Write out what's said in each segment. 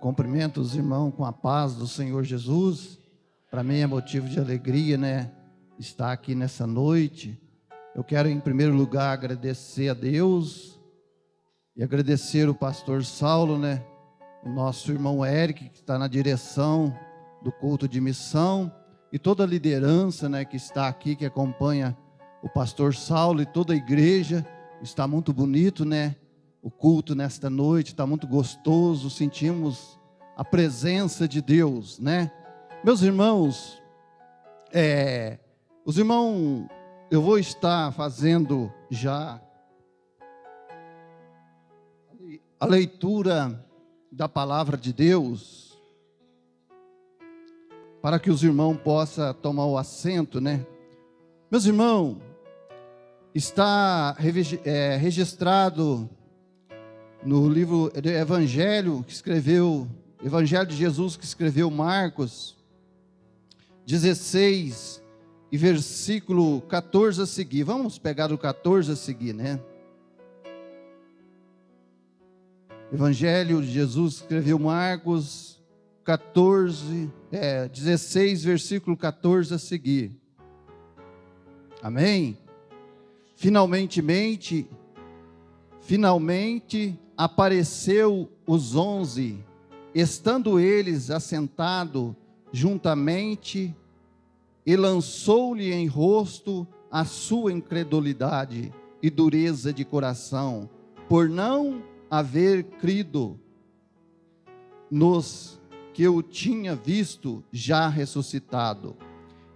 cumprimento os irmãos com a paz do Senhor Jesus. Para mim é motivo de alegria, estar aqui nessa noite. Eu quero, em primeiro lugar, agradecer a Deus e agradecer o pastor Saulo, o nosso irmão Eric, que está na direção do culto de missão, e toda a liderança, que está aqui, que acompanha o pastor Saulo e toda a igreja. Está muito bonito, o culto nesta noite, está muito gostoso, sentimos a presença de Deus, Meus irmãos, os irmãos, eu vou estar fazendo já a leitura da palavra de Deus, para que os irmãos possam tomar o assento, Meus irmãos, está registrado no livro do Evangelho de Jesus, que escreveu Marcos 16 e versículo 14 a seguir. Vamos pegar o 14 a seguir, Evangelho de Jesus, escreveu Marcos 16, versículo 14 a seguir. Amém? Finalmente apareceu os 11, estando eles assentados juntamente, e lançou-lhe em rosto a sua incredulidade e dureza de coração, por não haver crido nos que eu tinha visto já ressuscitado.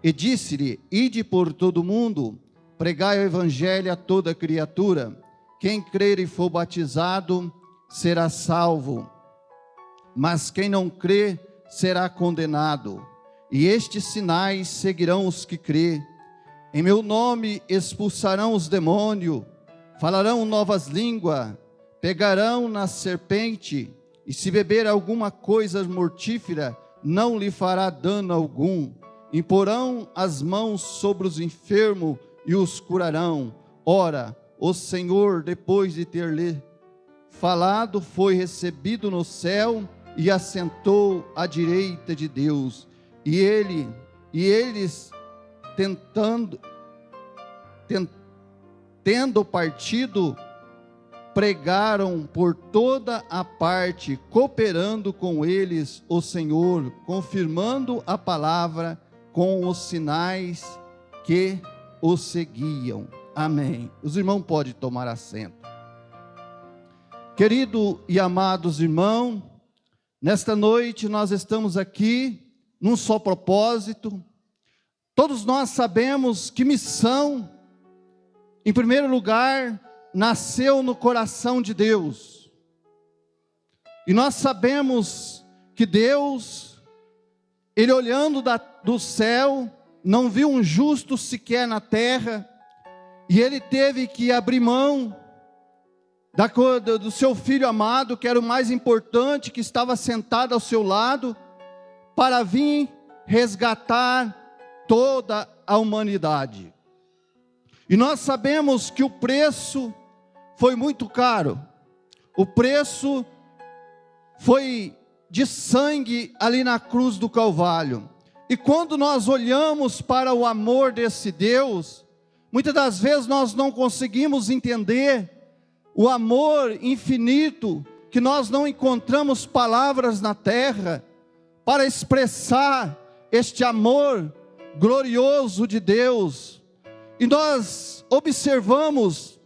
E disse-lhe: ide por todo o mundo, pregai o evangelho a toda criatura. Quem crer e for batizado será salvo, mas quem não crê será condenado. E estes sinais seguirão os que crê: em meu nome expulsarão os demônios, falarão novas línguas, pegarão na serpente, e se beber alguma coisa mortífera, não lhe fará dano algum. Imporão as mãos sobre os enfermos e os curarão. Ora, o Senhor, depois de ter-lhe falado, foi recebido no céu e assentou à direita de Deus. E eles tendo partido, pregaram por toda a parte, cooperando com eles o Senhor, confirmando a palavra com os sinais que os seguiam. Amém. Os irmãos podem tomar assento. Querido e amados irmãos, nesta noite nós estamos aqui num só propósito. Todos nós sabemos que missão, em primeiro lugar, nasceu no coração de Deus. E nós sabemos que Deus, Ele olhando do céu, não viu um justo sequer na terra, e Ele teve que abrir mão do seu Filho amado, que era o mais importante, que estava sentado ao seu lado, para vir resgatar toda a humanidade. E nós sabemos que o preço foi muito caro. O preço foi de sangue ali na cruz do Calvário. E quando nós olhamos para o amor desse Deus, muitas das vezes nós não conseguimos entender o amor infinito, que nós não encontramos palavras na terra para expressar este amor glorioso de Deus. E nós observamos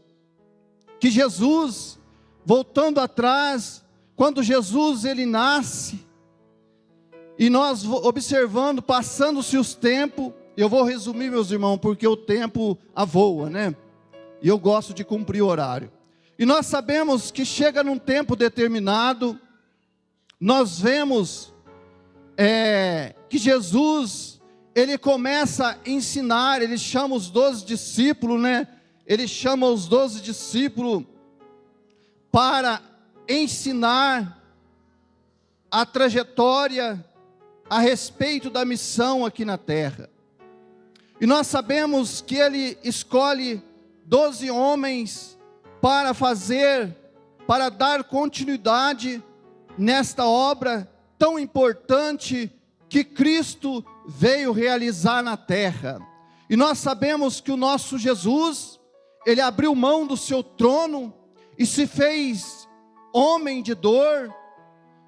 que Jesus, voltando atrás, quando Jesus ele nasce, e nós observando, passando-se os tempos, eu vou resumir, meus irmãos, porque o tempo avoa, E eu gosto de cumprir o horário. E nós sabemos que chega num tempo determinado, nós vemos que Jesus, ele começa a ensinar, ele chama os 12 discípulos, Ele chama os 12 discípulos para ensinar a trajetória a respeito da missão aqui na terra. E nós sabemos que ele escolhe 12 homens para dar continuidade nesta obra tão importante que Cristo veio realizar na terra. E nós sabemos que o nosso Jesus, Ele abriu mão do seu trono e se fez homem de dor,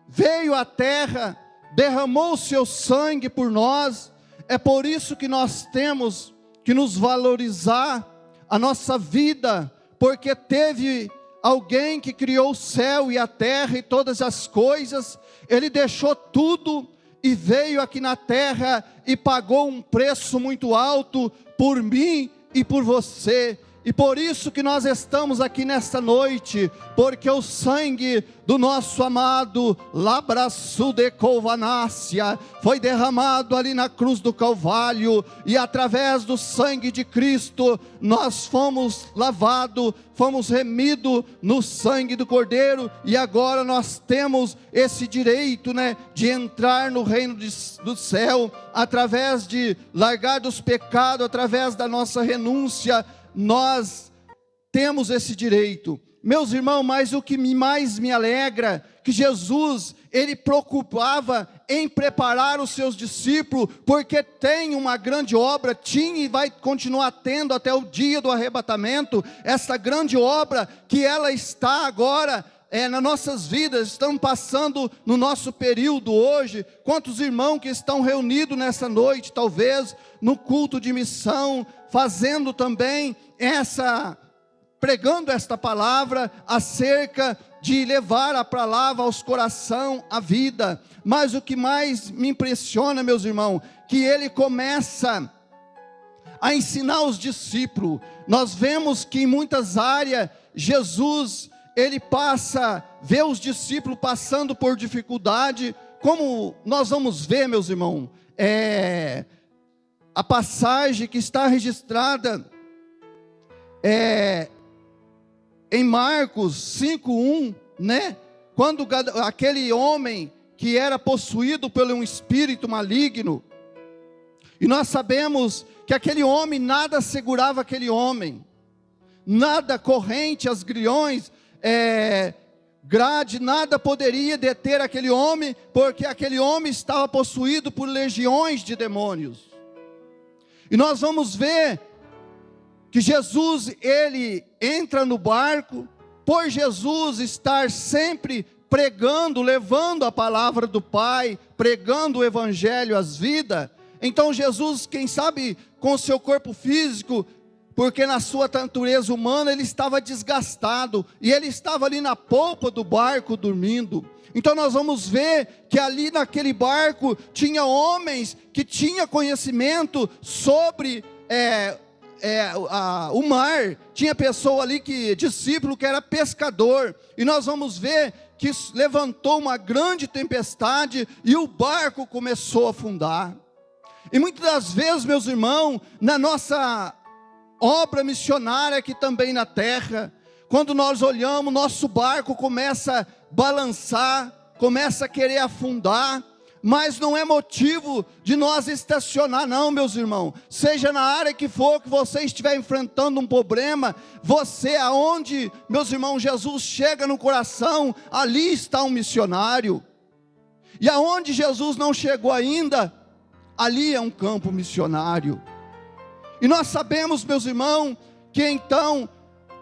veio à terra, derramou o seu sangue por nós. É por isso que nós temos que nos valorizar a nossa vida, porque teve alguém que criou o céu e a terra e todas as coisas. Ele deixou tudo e veio aqui na terra e pagou um preço muito alto por mim e por você. E por isso que nós estamos aqui nesta noite, porque o sangue do nosso amado Labraçu de Colvanácia foi derramado ali na cruz do Calvário, e através do sangue de Cristo nós fomos lavados, fomos remidos no sangue do Cordeiro, e agora nós temos esse direito, de entrar no reino do céu, através de largar dos pecados, através da nossa renúncia. Nós temos esse direito, meus irmãos. Mas o que mais me alegra, que Jesus, Ele preocupava em preparar os seus discípulos, porque tem uma grande obra, tinha e vai continuar tendo até o dia do arrebatamento, essa grande obra que ela está agora nas nossas vidas. Estamos passando no nosso período hoje. Quantos irmãos que estão reunidos nessa noite, talvez no culto de missão, fazendo também pregando esta palavra acerca de levar a palavra aos corações, a vida. Mas o que mais me impressiona, meus irmãos, que ele começa a ensinar os discípulos. Nós vemos que em muitas áreas, Jesus, ele vê os discípulos passando por dificuldade, como nós vamos ver, meus irmãos, a passagem que está registrada em Marcos 5:1, quando aquele homem que era possuído por um espírito maligno, e nós sabemos que aquele homem, nada segurava aquele homem, nada, corrente, as grilhões, grade, nada poderia deter aquele homem, porque aquele homem estava possuído por legiões de demônios. E nós vamos ver que Jesus, ele entra no barco, por Jesus estar sempre pregando, levando a palavra do Pai, pregando o evangelho às vidas. Então Jesus, quem sabe com o seu corpo físico, porque na sua natureza humana ele estava desgastado, e ele estava ali na polpa do barco dormindo. Então nós vamos ver que ali naquele barco tinha homens que tinham conhecimento sobre o mar. Tinha pessoa ali, discípulo que era pescador, e nós vamos ver que levantou uma grande tempestade e o barco começou a afundar. E muitas das vezes, meus irmãos, na nossa obra missionária aqui também na terra, quando nós olhamos, nosso barco começa a balançar, começa a querer afundar, mas não é motivo de nós estacionar, não, meus irmãos. Seja na área que for que você estiver enfrentando um problema, aonde, meus irmãos, Jesus chega no coração, ali está um missionário. E aonde Jesus não chegou ainda, ali é um campo missionário. E nós sabemos, meus irmãos, que então,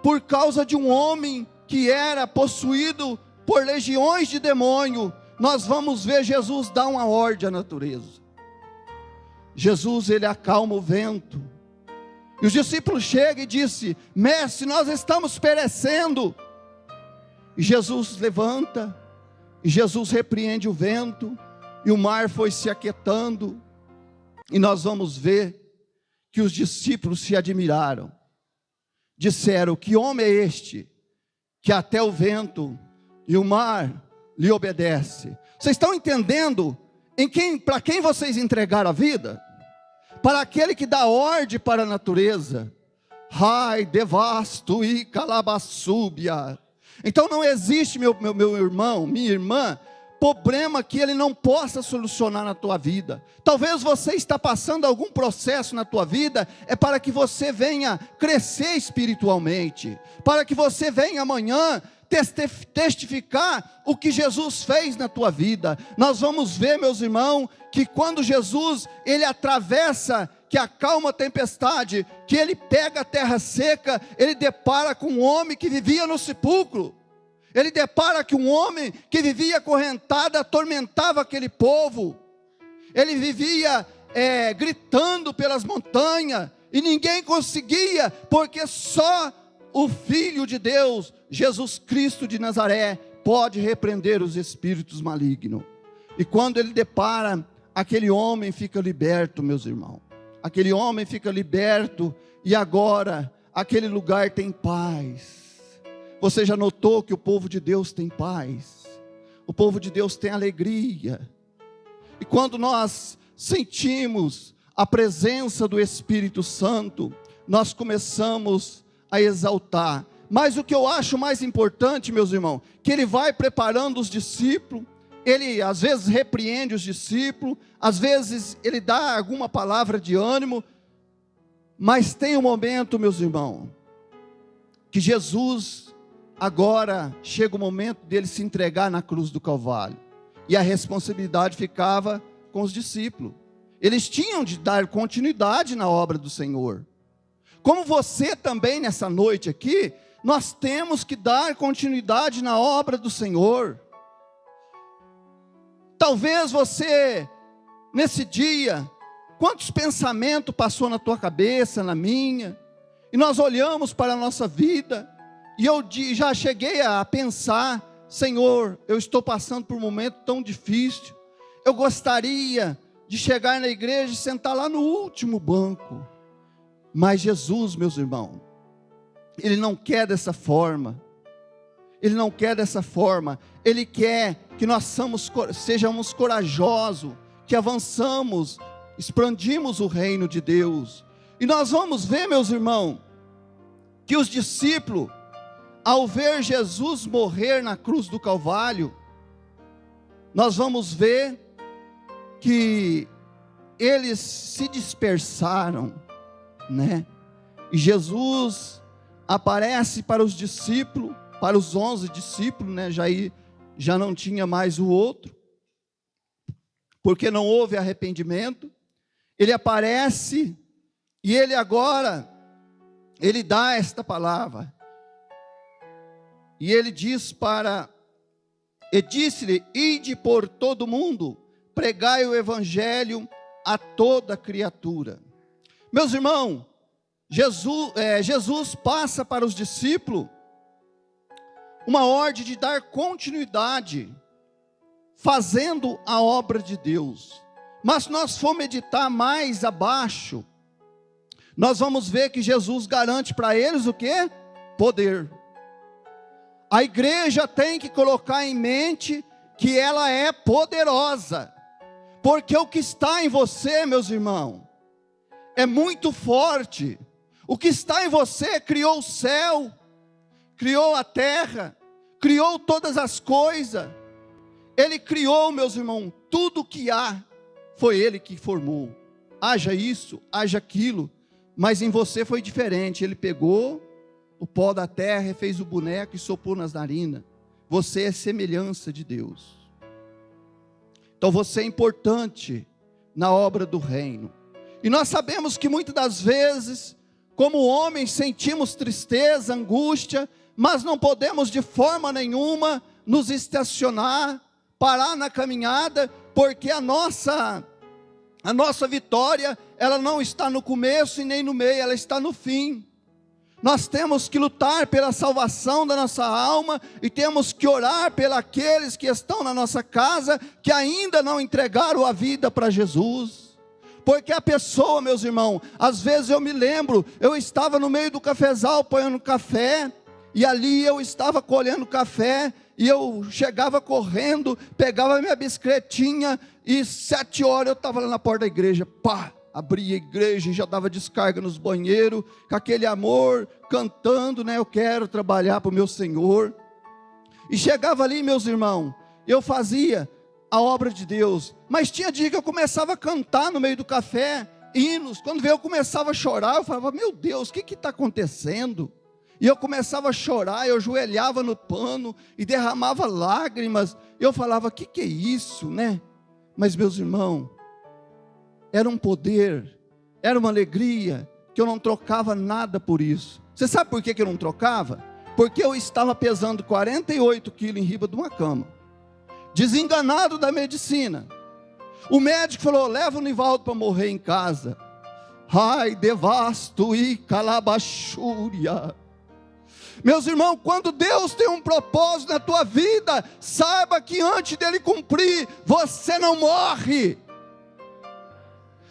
por causa de um homem que era possuído por legiões de demônio, nós vamos ver Jesus dar uma ordem à natureza. Jesus, ele acalma o vento. E os discípulos chegam e dizem: mestre, nós estamos perecendo. E Jesus levanta, e Jesus repreende o vento, e o mar foi se aquietando. E nós vamos ver que os discípulos se admiraram. Disseram: que homem é este, que até o vento e o mar lhe obedece? Vocês estão entendendo para quem vocês entregaram a vida? Para aquele que dá ordem para a natureza. Ai, devasto e calabaçúbia. Então não existe, meu irmão, minha irmã, problema que ele não possa solucionar na tua vida. Talvez você está passando algum processo na tua vida, é para que você venha crescer espiritualmente, para que você venha amanhã testificar o que Jesus fez na tua vida. Nós vamos ver, meus irmãos, que quando Jesus, ele atravessa, que acalma a tempestade, que ele pega a terra seca, ele depara com um homem que vivia no sepulcro. Ele depara que um homem que vivia acorrentado atormentava aquele povo. Ele vivia gritando pelas montanhas, e ninguém conseguia, porque só o Filho de Deus, Jesus Cristo de Nazaré, pode repreender os espíritos malignos. E quando ele depara, aquele homem fica liberto, meus irmãos. Aquele homem fica liberto, e agora aquele lugar tem paz. Você já notou que o povo de Deus tem paz? O povo de Deus tem alegria. E quando nós sentimos a presença do Espírito Santo, nós começamos a exaltar. Mas o que eu acho mais importante, meus irmãos, que ele vai preparando os discípulos, ele às vezes repreende os discípulos, às vezes ele dá alguma palavra de ânimo, mas tem um momento, meus irmãos, que Jesus, agora chega o momento dele se entregar na cruz do Calvário, e a responsabilidade ficava com os discípulos. Eles tinham de dar continuidade na obra do Senhor. Como você também nessa noite aqui, nós temos que dar continuidade na obra do Senhor. Talvez você, nesse dia, quantos pensamentos passou na tua cabeça, na minha, e nós olhamos para a nossa vida, e eu já cheguei a pensar, Senhor, eu estou passando por um momento tão difícil, eu gostaria de chegar na igreja e sentar lá no último banco, mas Jesus, meus irmãos, Ele não quer dessa forma. Ele não quer dessa forma. Ele quer que nós sejamos corajosos, que avançamos, expandimos o reino de Deus. E nós vamos ver, meus irmãos, que os discípulos, ao ver Jesus morrer na cruz do Calvário, nós vamos ver que eles se dispersaram, né? E Jesus aparece para os discípulos, para os 11 discípulos, né? Já não tinha mais o outro, porque não houve arrependimento. Ele aparece, e ele agora, ele dá esta palavra, e ele diz e disse-lhe, ide por todo mundo, pregai o evangelho a toda criatura. Meus irmãos, Jesus passa para os discípulos uma ordem de dar continuidade, fazendo a obra de Deus. Mas se nós for meditar mais abaixo, nós vamos ver que Jesus garante para eles o quê? Poder. A igreja tem que colocar em mente que ela é poderosa, porque o que está em você, meus irmãos, é muito forte. O que está em você criou o céu, criou a terra, criou todas as coisas. Ele criou, meus irmãos, tudo que há, foi Ele que formou. Haja isso, haja aquilo, mas em você foi diferente. Ele pegou o pó da terra e fez o boneco e soprou nas narinas. Você é semelhança de Deus. Então você é importante na obra do reino. E nós sabemos que muitas das vezes, como homens, sentimos tristeza, angústia, mas não podemos de forma nenhuma nos estacionar, parar na caminhada, porque a nossa vitória, ela não está no começo e nem no meio, ela está no fim. Nós temos que lutar pela salvação da nossa alma, e temos que orar pelos aqueles que estão na nossa casa, que ainda não entregaram a vida para Jesus. Porque a pessoa, meus irmãos, às vezes eu me lembro, eu estava no meio do cafezal, apanhando café, e ali eu estava colhendo café, e eu chegava correndo, pegava minha bicicletinha, e 7 horas eu estava lá na porta da igreja, abria a igreja e já dava descarga nos banheiros, com aquele amor, cantando, né? Eu quero trabalhar para o meu Senhor. E chegava ali, meus irmãos, eu fazia a obra de Deus, mas tinha dia que eu começava a cantar no meio do café, hinos. Quando veio eu começava a chorar, eu falava, meu Deus, o que está acontecendo? E eu começava a chorar, eu ajoelhava no pano e derramava lágrimas. Eu falava, o que é isso, né? Mas meus irmãos, era um poder, era uma alegria, que eu não trocava nada por isso. Você sabe por que eu não trocava? Porque eu estava pesando 48 quilos em riba de uma cama, desenganado da medicina. O médico falou, leva o Nivaldo para morrer em casa. Ai, devasto e calabachúria. Meus irmãos, quando Deus tem um propósito na tua vida, saiba que antes dele cumprir, você não morre.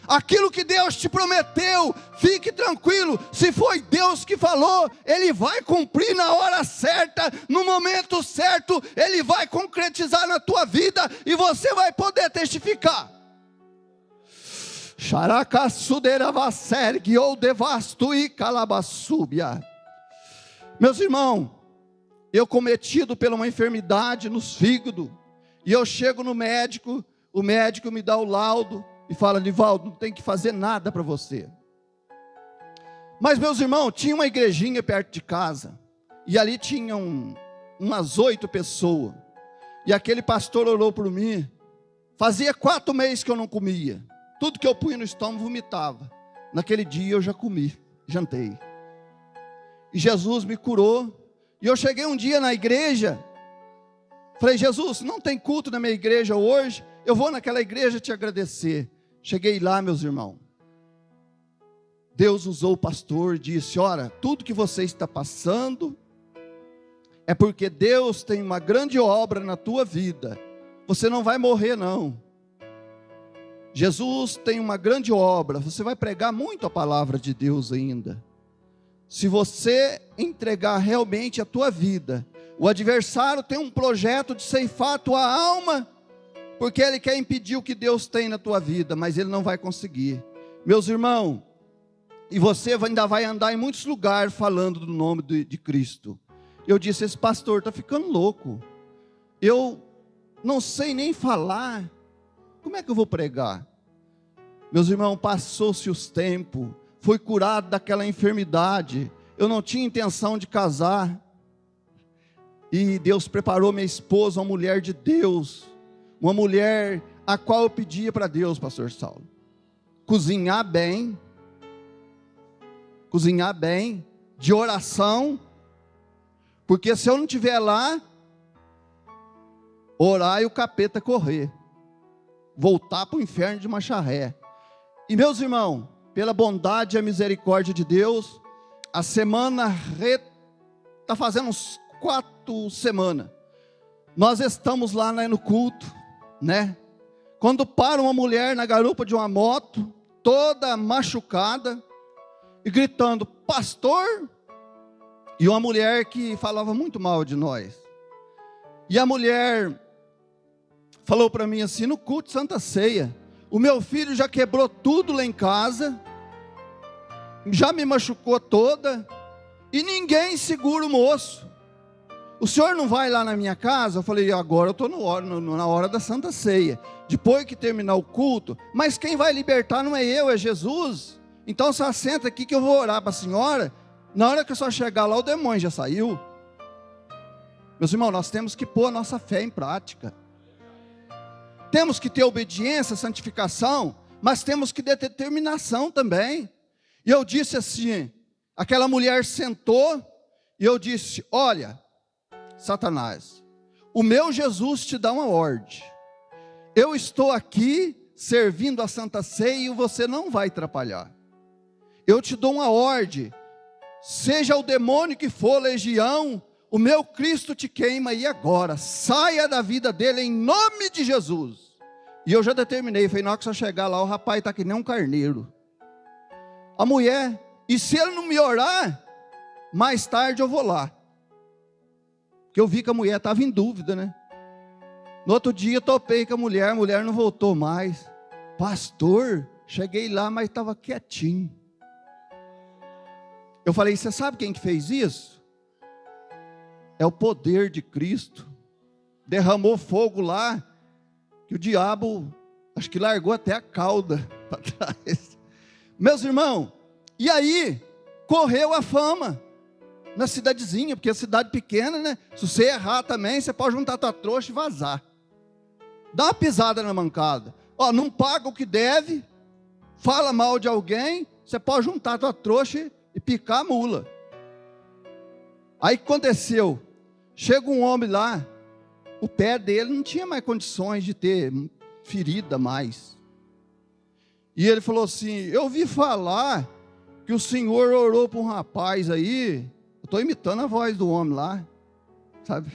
Aquilo que Deus te prometeu, fique tranquilo, se foi Deus que falou, Ele vai cumprir na hora certa, no momento certo, Ele vai concretizar na tua vida, e você vai poder testificar. Xaracassuderavassergue ou devasto e calabassúbia. Meus irmãos, eu cometido por uma enfermidade nos fígados, e eu chego no médico, o médico me dá o laudo, e fala, Nivaldo, não tem que fazer nada para você. Mas meus irmãos, tinha uma igrejinha perto de casa, e ali tinham umas 8 pessoas, e aquele pastor orou por mim. Fazia 4 meses que eu não comia, tudo que eu punha no estômago vomitava. Naquele dia eu já comi, jantei, e Jesus me curou. E eu cheguei um dia na igreja, falei, Jesus, não tem culto na minha igreja hoje, eu vou naquela igreja te agradecer. Cheguei lá, meus irmãos, Deus usou o pastor e disse, olha, tudo que você está passando, é porque Deus tem uma grande obra na tua vida, você não vai morrer não, Jesus tem uma grande obra, você vai pregar muito a palavra de Deus ainda, se você entregar realmente a tua vida. O adversário tem um projeto de ceifar a tua alma, porque ele quer impedir o que Deus tem na tua vida, mas ele não vai conseguir. Meus irmãos, e você ainda vai andar em muitos lugares falando do nome de Cristo. Eu disse, esse pastor está ficando louco, eu não sei nem falar, como é que eu vou pregar? Meus irmãos, passou-se os tempos, fui curado daquela enfermidade, eu não tinha intenção de casar, e Deus preparou minha esposa, uma mulher de Deus, uma mulher a qual eu pedia para Deus, pastor Saulo, cozinhar bem, de oração, porque se eu não estiver lá, orar e o capeta correr, voltar para o inferno de Macharré. E meus irmãos, pela bondade e a misericórdia de Deus, a semana está fazendo uns 4 semanas, nós estamos lá no culto, né? Quando para uma mulher na garupa de uma moto, toda machucada, e gritando, pastor, e uma mulher que falava muito mal de nós, e a mulher falou para mim assim, no culto Santa Ceia, o meu filho já quebrou tudo lá em casa, já me machucou toda, e ninguém segura o moço, o senhor não vai lá na minha casa? Eu falei, agora eu estou na hora da Santa Ceia, depois que terminar o culto, mas quem vai libertar não é eu, é Jesus, então só senta aqui que eu vou orar para a senhora, na hora que eu só chegar lá o demônio já saiu. Meus irmãos, nós temos que pôr a nossa fé em prática, temos que ter obediência, santificação, mas temos que ter determinação também. E eu disse assim, aquela mulher sentou, e eu disse, olha, Satanás, o meu Jesus te dá uma ordem, eu estou aqui servindo a Santa Ceia e você não vai atrapalhar, eu te dou uma ordem, seja o demônio que for, legião, o meu Cristo te queima, e agora, saia da vida dele em nome de Jesus. E eu já determinei, falei, na hora que você chegar lá, o rapaz está que nem um carneiro, a mulher, e se ele não me orar, mais tarde eu vou lá, porque eu vi que a mulher estava em dúvida, né? No outro dia topei com a mulher não voltou mais. Pastor, cheguei lá, mas estava quietinho. Eu falei, você sabe quem que fez isso? É o poder de Cristo. Derramou fogo lá, que o diabo, acho que largou até a cauda para trás. Meus irmãos, e aí, correu a fama. na cidadezinha, porque é cidade pequena, né? Se você errar também, você pode juntar tua trouxa e vazar. Dá uma pisada na mancada. Ó, não paga o que deve, fala mal de alguém, você pode juntar tua trouxa e picar a mula. Aí o que aconteceu? Chega um homem lá, o pé dele não tinha mais condições de ter ferida mais. E ele falou assim: eu ouvi falar que o senhor orou para um rapaz aí. Eu estou imitando a voz do homem lá, sabe?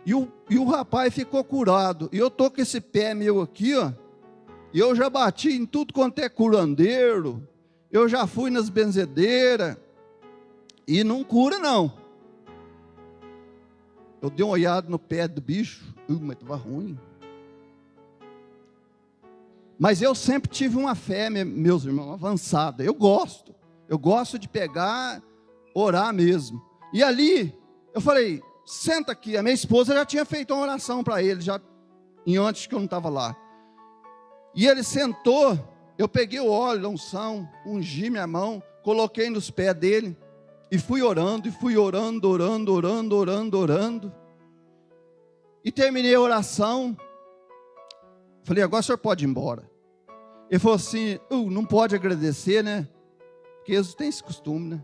E o rapaz ficou curado. E eu estou com esse pé meu aqui, ó. E eu já bati em tudo quanto é curandeiro. Eu já fui nas benzedeiras. E não cura, não. Eu dei uma olhada no pé do bicho. Mas estava ruim. Mas eu sempre tive uma fé, meus irmãos, avançada. Eu gosto de pegar, orar mesmo. E ali, eu falei: senta aqui. A minha esposa já tinha feito uma oração para ele, já antes que eu não estava lá. E ele sentou, eu peguei o óleo da unção, ungi minha mão, coloquei nos pés dele, e fui orando, orando. E terminei a oração. Falei: agora o senhor pode ir embora. Ele falou assim: não pode agradecer, né? Porque eles têm esse costume, né?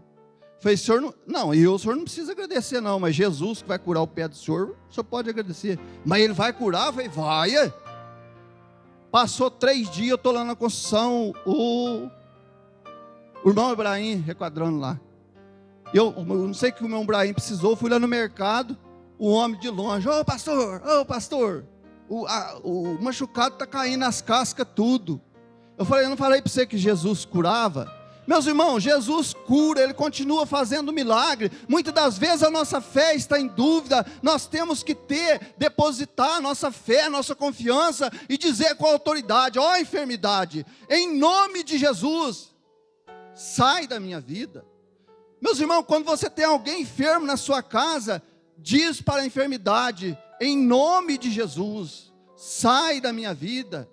Falei: senhor o senhor não precisa agradecer não, mas Jesus que vai curar o pé do senhor, o senhor pode agradecer. Mas ele vai curar? Eu falei: vai. Passou 3 dias, eu estou lá na construção, o irmão Ibrahim requadrando lá. Eu não sei o que o irmão Ibrahim precisou, fui lá no mercado, o homem de longe: ô pastor, o machucado está caindo nas cascas tudo. Eu falei: eu não falei para você que Jesus curava? Meus irmãos, Jesus cura, Ele continua fazendo milagre. Muitas das vezes a nossa fé está em dúvida. Nós temos que depositar a nossa fé, a nossa confiança e dizer com autoridade: ó enfermidade, em nome de Jesus, sai da minha vida. Meus irmãos, quando você tem alguém enfermo na sua casa, diz para a enfermidade: em nome de Jesus, sai da minha vida,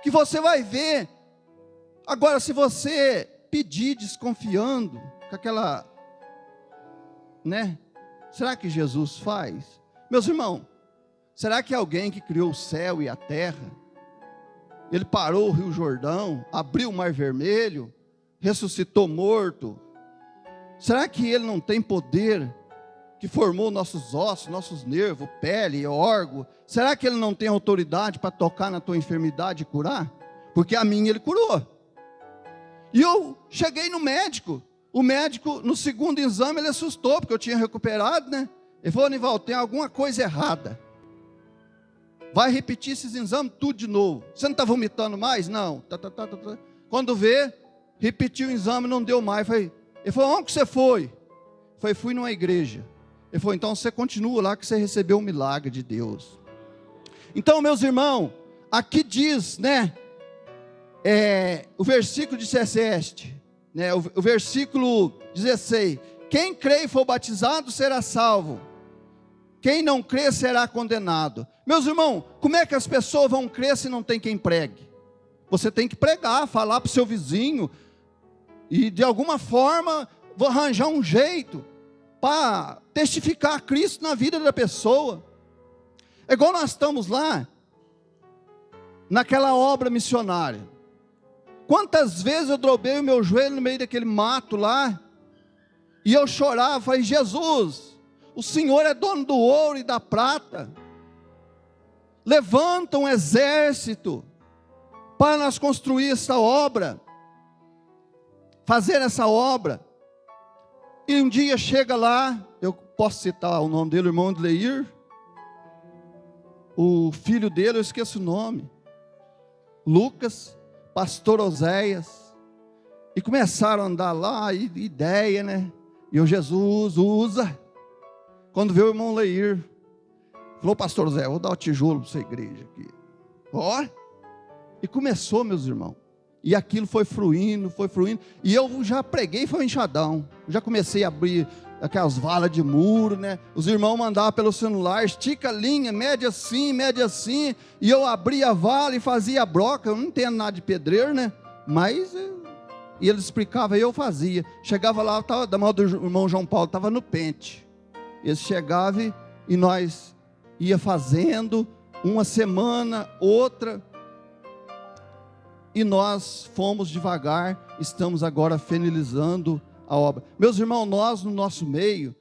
que você vai ver. Agora, se você pedir desconfiando, com aquela, né? Será que Jesus faz? Meus irmãos, será que alguém que criou o céu e a terra, Ele parou o Rio Jordão, abriu o Mar Vermelho, ressuscitou morto, será que Ele não tem poder, que formou nossos ossos, nossos nervos, pele, órgão? Será que Ele não tem autoridade para tocar na tua enfermidade e curar? Porque a minha Ele curou. E eu cheguei no médico. O médico, no segundo exame, ele assustou, porque eu tinha recuperado, né? Ele falou: Nivaldo, tem alguma coisa errada. Vai repetir esses exames tudo de novo. Você não está vomitando mais? Não. Quando vê, repetiu o exame, não deu mais. Ele falou: onde que você foi? Eu falei: fui numa igreja. Ele falou: então você continua lá, que você recebeu um milagre de Deus. Então, meus irmãos, aqui diz, né? O versículo 17, né, o versículo 16: quem crê e for batizado será salvo, quem não crê será condenado. Meus irmãos, como é que as pessoas vão crer se não tem quem pregue? Você tem que pregar, falar para o seu vizinho, e de alguma forma vou arranjar um jeito para testificar Cristo na vida da pessoa. É igual nós estamos lá naquela obra missionária. Quantas vezes eu dobrei o meu joelho no meio daquele mato lá, e eu chorava, falei: Jesus, o Senhor é dono do ouro e da prata, levanta um exército para nós construir essa obra, fazer essa obra. E um dia chega lá, eu posso citar o nome dele, o irmão Leir, o filho dele, eu esqueço o nome, Lucas, pastor Oséias, e começaram a andar lá, ideia, né? E o Jesus usa. Quando veio o irmão Leir, falou: pastor Zé, vou dar o tijolo para essa igreja aqui. Ó, e começou, meus irmãos. E aquilo foi fluindo, e eu já preguei, foi um enxadão. Já comecei a abrir aquelas valas de muro, né? Os irmãos mandavam pelo celular: estica a linha, mede assim, e eu abria a vala e fazia a broca. Eu não entendo nada de pedreiro, né? Mas E ele explicava e eu fazia. Chegava lá, da mão do irmão João Paulo, estava no pente. Ele chegava e nós ia fazendo, uma semana, outra. E nós fomos devagar, estamos agora finalizando a obra. Meus irmãos, nós no nosso meio,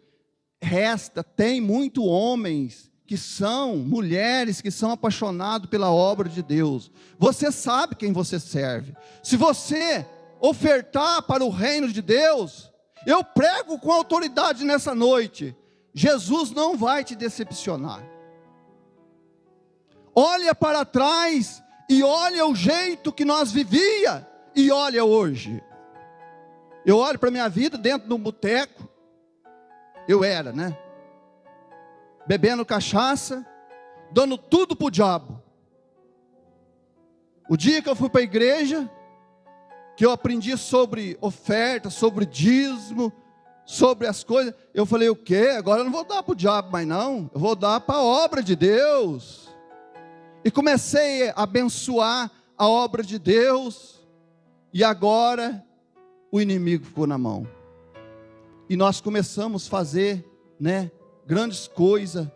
tem muito homens que são, mulheres que são apaixonados pela obra de Deus. Você sabe quem você serve. Se você ofertar para o reino de Deus, eu prego com autoridade nessa noite, Jesus não vai te decepcionar. Olha para trás e olha o jeito que nós vivia e olha hoje. Eu olho para a minha vida dentro de um boteco, eu era, né? Bebendo cachaça, dando tudo para o diabo. O dia que eu fui para a igreja, que eu aprendi sobre oferta, sobre dízimo, sobre as coisas, eu falei, o quê? Agora eu não vou dar para o diabo mais não, eu vou dar para a obra de Deus. E comecei a abençoar a obra de Deus, e agora o inimigo ficou na mão. E nós começamos a fazer, né, grandes coisas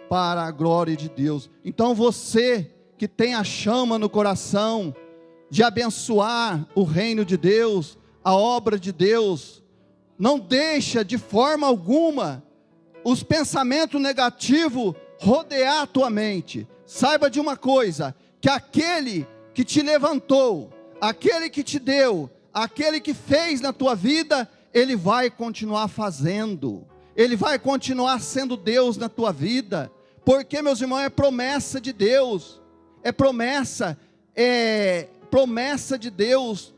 para a glória de Deus. Então você que tem a chama no coração de abençoar o reino de Deus, a obra de Deus, não deixa de forma alguma os pensamentos negativos rodear a tua mente. Saiba de uma coisa, que aquele que te levantou, aquele que te deu, aquele que fez na tua vida, ele vai continuar fazendo, ele vai continuar sendo Deus na tua vida, porque, meus irmãos, é promessa de Deus, é promessa de Deus.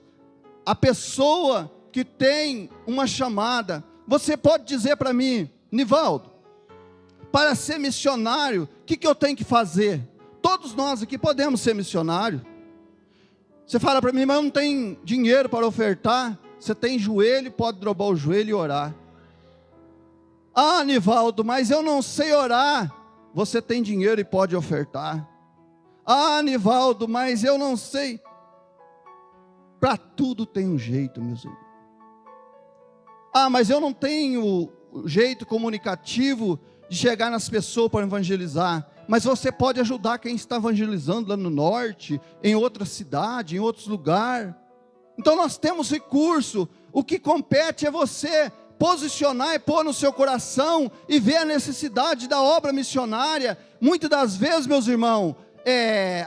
A pessoa que tem uma chamada, você pode dizer para mim, Nivaldo, para ser missionário, o que eu tenho que fazer? Todos nós aqui podemos ser missionários. Você fala para mim, mas eu não tenho dinheiro para ofertar. Você tem joelho, pode dobrar o joelho e orar. Ah, Nivaldo, mas eu não sei orar. Você tem dinheiro e pode ofertar. Ah, Nivaldo, mas eu não sei. Para tudo tem um jeito, meus irmãos. Ah, mas eu não tenho jeito comunicativo de chegar nas pessoas para evangelizar. Mas você pode ajudar quem está evangelizando lá no norte, em outra cidade, em outros lugares. Então nós temos recurso. O que compete é você posicionar e pôr no seu coração e ver a necessidade da obra missionária. Muitas das vezes, meus irmãos,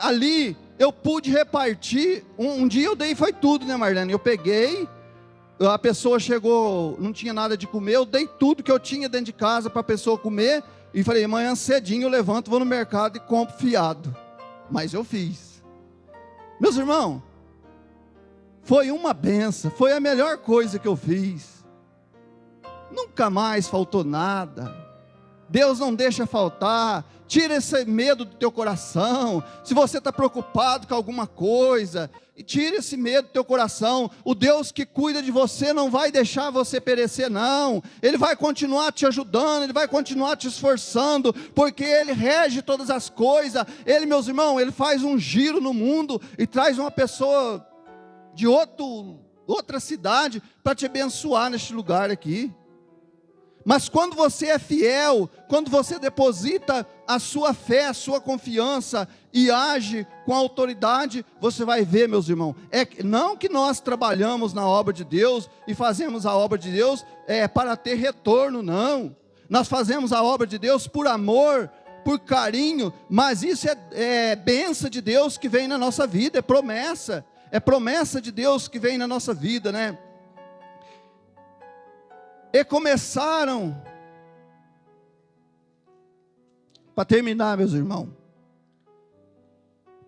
ali eu pude repartir. Um dia eu dei, foi tudo, né, Marlene? Eu peguei, a pessoa chegou, não tinha nada de comer, eu dei tudo que eu tinha dentro de casa para a pessoa comer. E falei, amanhã cedinho eu levanto, vou no mercado e compro fiado. Mas eu fiz. Meus irmãos, foi uma benção, foi a melhor coisa que eu fiz. Nunca mais faltou nada. Deus não deixa faltar. Tira esse medo do teu coração. Se você está preocupado com alguma coisa, tira esse medo do teu coração. O Deus que cuida de você não vai deixar você perecer, não. Ele vai continuar te ajudando, Ele vai continuar te esforçando, porque Ele rege todas as coisas. Ele, meus irmãos, Ele faz um giro no mundo e traz uma pessoa de outra cidade para te abençoar neste lugar aqui. Mas quando você é fiel, quando você deposita a sua fé, a sua confiança e age com autoridade, você vai ver, meus irmãos, não que nós trabalhamos na obra de Deus e fazemos a obra de Deus para ter retorno, não. Nós fazemos a obra de Deus por amor, por carinho, mas isso é bênção de Deus que vem na nossa vida, é promessa de Deus que vem na nossa vida, né? E começaram, para terminar, meus irmãos,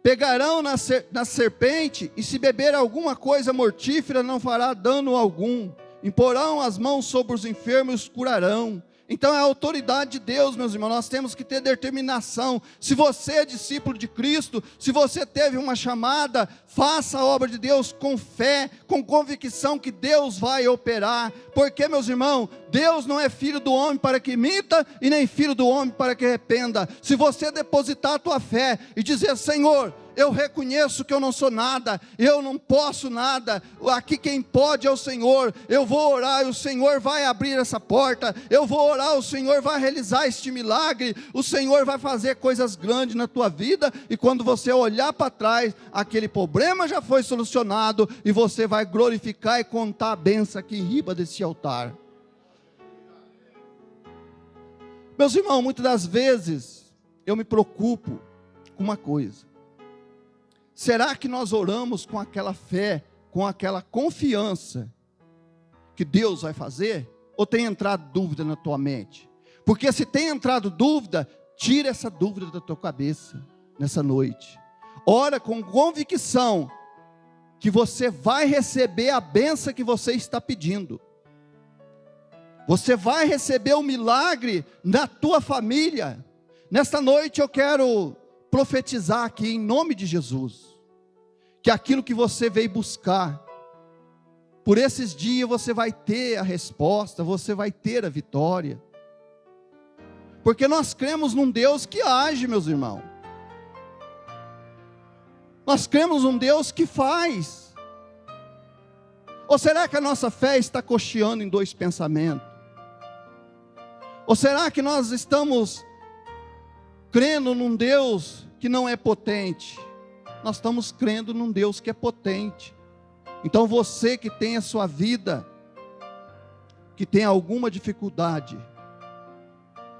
pegarão na serpente, e se beber alguma coisa mortífera, não fará dano algum, imporão as mãos sobre os enfermos e os curarão. Então é a autoridade de Deus, meus irmãos, nós temos que ter determinação. Se você é discípulo de Cristo, se você teve uma chamada, faça a obra de Deus com fé, com convicção que Deus vai operar, porque, meus irmãos, Deus não é filho do homem para que minta, e nem filho do homem para que arrependa. Se você depositar a tua fé e dizer, Senhor, eu reconheço que eu não sou nada, eu não posso nada, aqui quem pode é o Senhor. Eu vou orar e o Senhor vai abrir essa porta, eu vou orar, o Senhor vai realizar este milagre, o Senhor vai fazer coisas grandes na tua vida, e quando você olhar para trás, aquele problema já foi solucionado, e você vai glorificar e contar a bênção aqui em riba desse altar. Meus irmãos, muitas das vezes, eu me preocupo com uma coisa: será que nós oramos com aquela fé, com aquela confiança que Deus vai fazer? Ou tem entrado dúvida na tua mente? Porque se tem entrado dúvida, tira essa dúvida da tua cabeça nessa noite. Ora com convicção que você vai receber a bênção que você está pedindo. Você vai receber o milagre na tua família. Nesta noite eu quero profetizar aqui em nome de Jesus, que aquilo que você veio buscar, por esses dias você vai ter a resposta, você vai ter a vitória, porque nós cremos num Deus que age, meus irmãos, nós cremos num Deus que faz. Ou será que a nossa fé está cocheando em dois pensamentos? Ou será que nós estamos crendo num Deus que não é potente? Nós estamos crendo num Deus que é potente. Então você que tem a sua vida, que tem alguma dificuldade,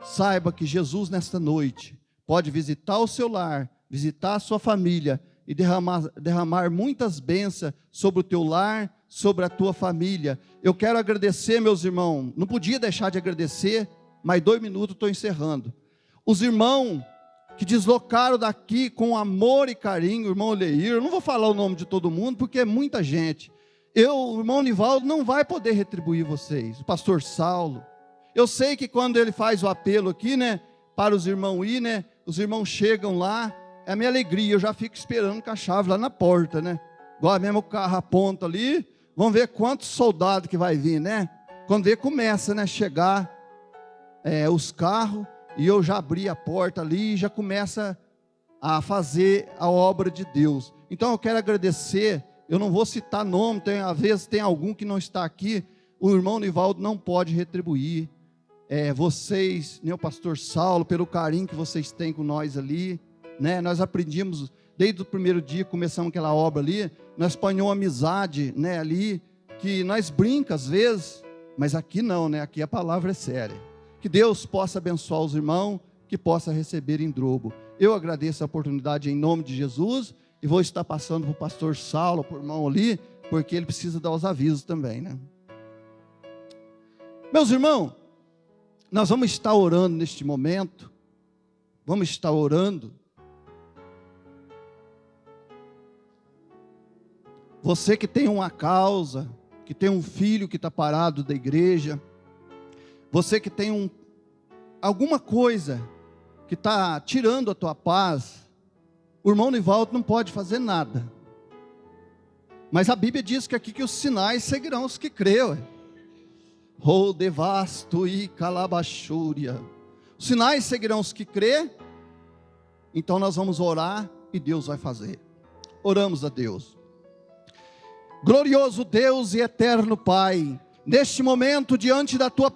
saiba que Jesus nesta noite pode visitar o seu lar, visitar a sua família e derramar muitas bênçãos sobre o teu lar, sobre a tua família. Eu quero agradecer, meus irmãos, não podia deixar de agradecer, mas 2 minutos estou encerrando. Os irmãos que deslocaram daqui com amor e carinho, o irmão Leir, eu não vou falar o nome de todo mundo, porque é muita gente. O irmão Nivaldo não vai poder retribuir vocês, o pastor Saulo. Eu sei que quando ele faz o apelo aqui, né, para os irmãos ir, né, os irmãos chegam lá, é a minha alegria, eu já fico esperando com a chave lá na porta, né, igual mesmo o carro aponta ali, vamos ver quantos soldados que vai vir, né, quando vê começa, né, chegar os carros, e eu já abri a porta ali e já começa a fazer a obra de Deus. Então eu quero agradecer, eu não vou citar nome, às vezes tem algum que não está aqui, o irmão Nivaldo não pode retribuir, vocês, nem o pastor Saulo, pelo carinho que vocês têm com nós ali, né? Nós aprendemos, desde o primeiro dia, começamos aquela obra ali, nós apanhamos amizade, né, ali, que nós brincamos às vezes, mas aqui não, né? Aqui a palavra é séria. Que Deus possa abençoar os irmãos, que possa receber em dobro. Eu agradeço a oportunidade em nome de Jesus, e vou estar passando para o pastor Saulo, para o irmão ali, porque ele precisa dar os avisos também, né? Meus irmãos, nós vamos estar orando neste momento, vamos estar orando. Você que tem uma causa, que tem um filho que está parado da igreja, você que tem alguma coisa que está tirando a tua paz, o irmão Nivaldo não pode fazer nada. Mas a Bíblia diz que aqui que os sinais seguirão os que creem. Oh, devasto e calabachúria. Os sinais seguirão os que crê. Então nós vamos orar e Deus vai fazer. Oramos a Deus. Glorioso Deus e eterno Pai, neste momento diante da tua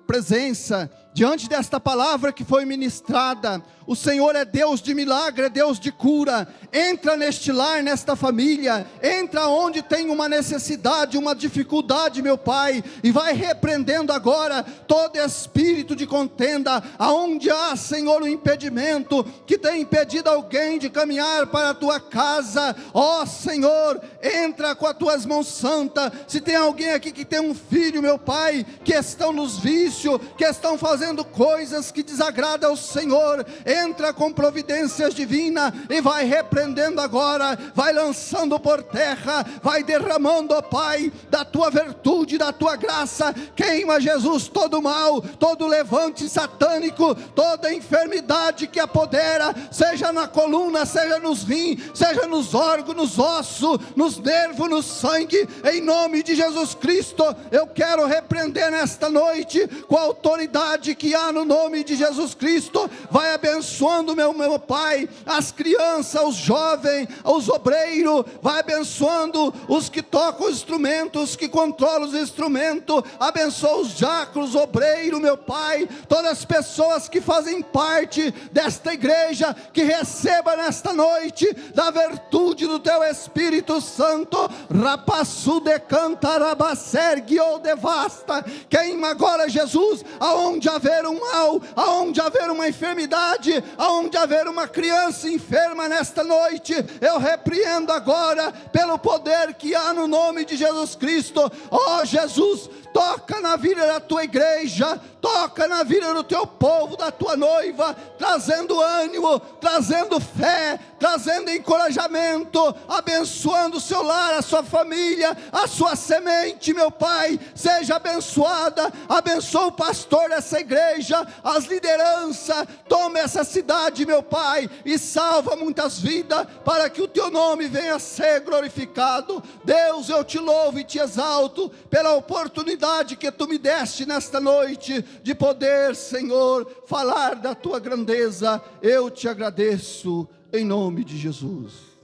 presença, diante desta palavra que foi ministrada, o Senhor é Deus de milagre, é Deus de cura. Entra neste lar, nesta família, entra onde tem uma necessidade, uma dificuldade, meu Pai, e vai repreendendo agora todo espírito de contenda, aonde há, Senhor, um impedimento que tem impedido alguém de caminhar para a tua casa. Ó Senhor, entra com as tuas mãos santas. Se tem alguém aqui que tem um filho, meu Pai, que estão nos vícios, que estão fazendo coisas que desagradam ao Senhor, entra com providências divinas e vai repreendendo agora, vai lançando por terra, vai derramando, ó Pai, da tua virtude, da tua graça. Queima, Jesus, todo mal, todo levante satânico, toda enfermidade que apodera, seja na coluna, seja nos rins, seja nos órgãos, nos ossos, nos nervos, no sangue, em nome de Jesus Cristo. Eu quero repreender nesta noite, com a autoridade que há no nome de Jesus Cristo. Vai abençoando, meu Pai, as crianças, os jovens, os obreiros. Vai abençoando os que tocam os instrumentos, os que controlam os instrumentos. Abençoa os diáconos, obreiros, meu Pai, todas as pessoas que fazem parte desta igreja, que receba nesta noite da virtude do teu Espírito Santo. Rapassu de cantarabasergue ou devasta. Queima agora, Jesus, aonde haver um mal, aonde haver uma enfermidade, aonde haver uma criança enferma nesta noite, eu repreendo agora pelo poder que há no nome de Jesus Cristo. Ó Jesus, toca na vida da tua igreja, toca na vida do teu povo, da tua noiva, trazendo ânimo, trazendo fé, trazendo encorajamento, abençoando o seu lar, a sua família, a sua semente, meu Pai, seja abençoada. Abençoa o pastor dessa igreja, as lideranças. Toma essa cidade, meu Pai, e salva muitas vidas, para que o teu nome venha a ser glorificado. Deus, eu te louvo e te exalto pela oportunidade que tu me deste nesta noite, de poder, Senhor, falar da tua grandeza. Eu te agradeço em nome de Jesus.